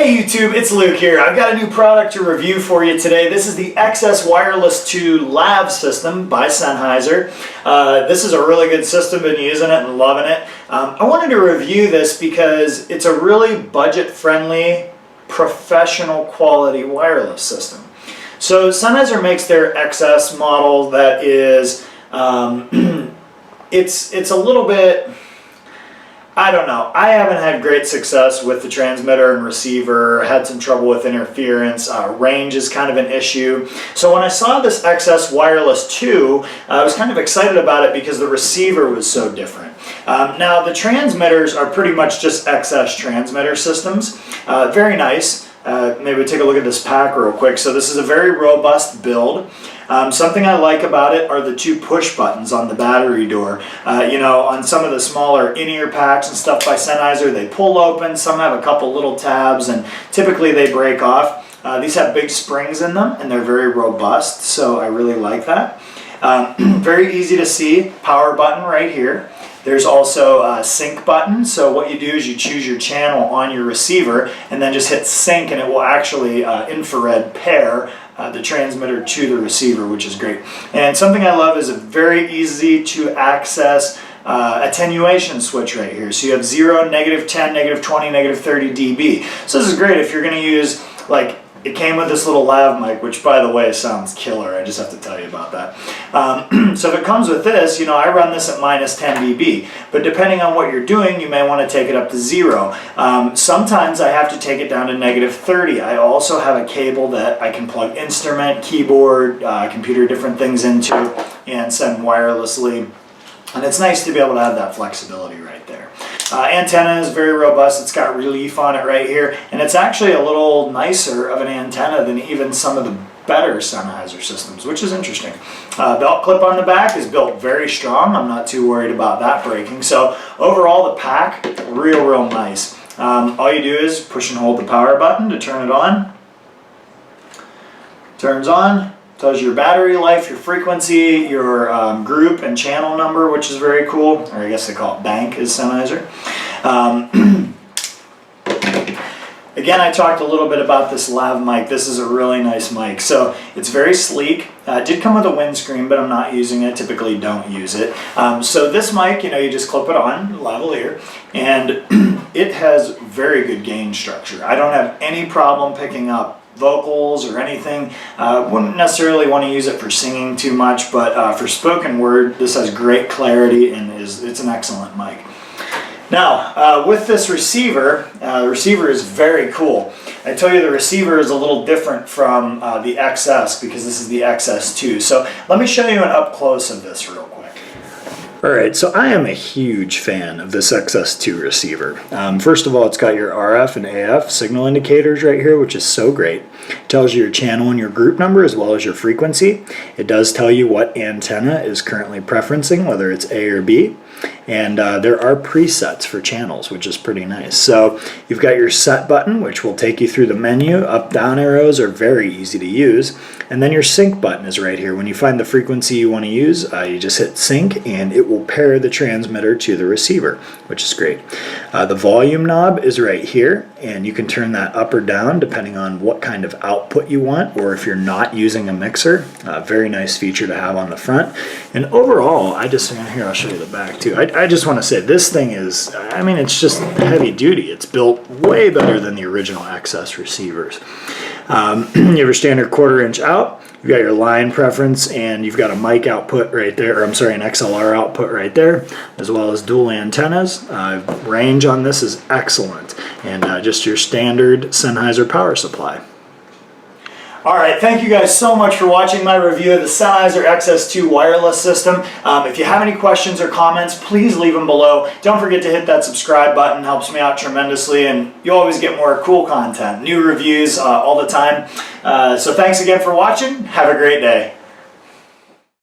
Hey YouTube, it's Luke here. I've got a new product to review for you today. This is the XS Wireless 2 Lav system by Sennheiser. This is a really good system, been using it and loving it. I wanted to review this because it's a really budget-friendly, professional quality wireless system. So Sennheiser makes their XS model that is, it's a little bit, I don't know. I haven't had great success with the transmitter and receiver, had some trouble with interference, range is kind of an issue. So when I saw this XS Wireless 2, I was kind of excited about it because the receiver was so different. Now the transmitters are pretty much just XS transmitter systems. Very nice. Maybe take a look at this pack real quick. So this is a very robust build. Something I like about it are the two push buttons on the battery door. You know, on some of the smaller in-ear packs and stuff by Sennheiser, they pull open, some have a couple little tabs, and typically they break off. These have big springs in them, and they're very robust, so I really like that. Very easy to see, power button right here. There's also a sync button, so what you do is you choose your channel on your receiver and then just hit sync, and it will actually infrared pair the transmitter to the receiver, which is great. And something I love is a very easy to access attenuation switch right here. So you have 0, -10, -20, -30 dB. So this is great if you're going to use, like, it came with this little lav mic, which by the way sounds killer. I just have to tell you about that. So if it comes with this, you know, I run this at -10 dB, but depending on what you're doing, you may want to take it up to 0. Sometimes I have to take it down to -30. I also have a cable that I can plug instrument, keyboard, computer, different things into and send wirelessly. And it's nice to be able to have that flexibility right there. Antenna is very robust. It's got relief on it right here, and it's actually a little nicer of an antenna than even some of the better Sennheiser systems, which is interesting. Belt clip on the back is built very strong. I'm not too worried about that breaking. So overall, the pack, real nice. All you do is push and hold the power button to turn it on. Turns on. Tells you your battery life, your frequency, your group and channel number, which is very cool. Or I guess they call it bank is Sennheiser. Again, I talked a little bit about this lav mic. This is a really nice mic. So it's very sleek. It did come with a windscreen, but I'm not using it. Typically don't use it. So this mic, you know, you just clip it on, lavalier, and it has very good gain structure. I don't have any problem picking up vocals or anything. Wouldn't necessarily want to use it for singing too much, but for spoken word, this has great clarity and it's an excellent mic. Now, with this receiver, the receiver is very cool. I tell you the receiver is a little different from the XS because this is the XS2. So let me show you an up close of this real quick. Alright, so I am a huge fan of this XS2 receiver. First of all, it's got your RF and AF signal indicators right here, which is so great. It tells you your channel and your group number as well as your frequency. It does tell you what antenna is currently preferencing, whether it's A or B. And there are presets for channels, which is pretty nice. So you've got your set button, which will take you through the menu. Up, down arrows are very easy to use. And then your sync button is right here. When you find the frequency you want to use, you just hit sync and it will pair the transmitter to the receiver, which is great. The volume knob is right here, and you can turn that up or down depending on what kind of output you want, or if you're not using a mixer. Very nice feature to have on the front. And overall, here I'll show you the back too. I just want to say this thing is, I mean, it's just heavy duty. It's built way better than the original XS receivers. You have your standard 1/4 inch out. You've got your line preference, and you've got a mic output right there, or I'm sorry, an XLR output right there, as well as dual antennas. Range on this is excellent, and just your standard Sennheiser power supply. Alright, thank you guys so much for watching my review of the Sennheiser XS2 wireless system. If you have any questions or comments, please leave them below. Don't forget to hit that subscribe button, helps me out tremendously, and you always get more cool content, new reviews all the time. So thanks again for watching. Have a great day.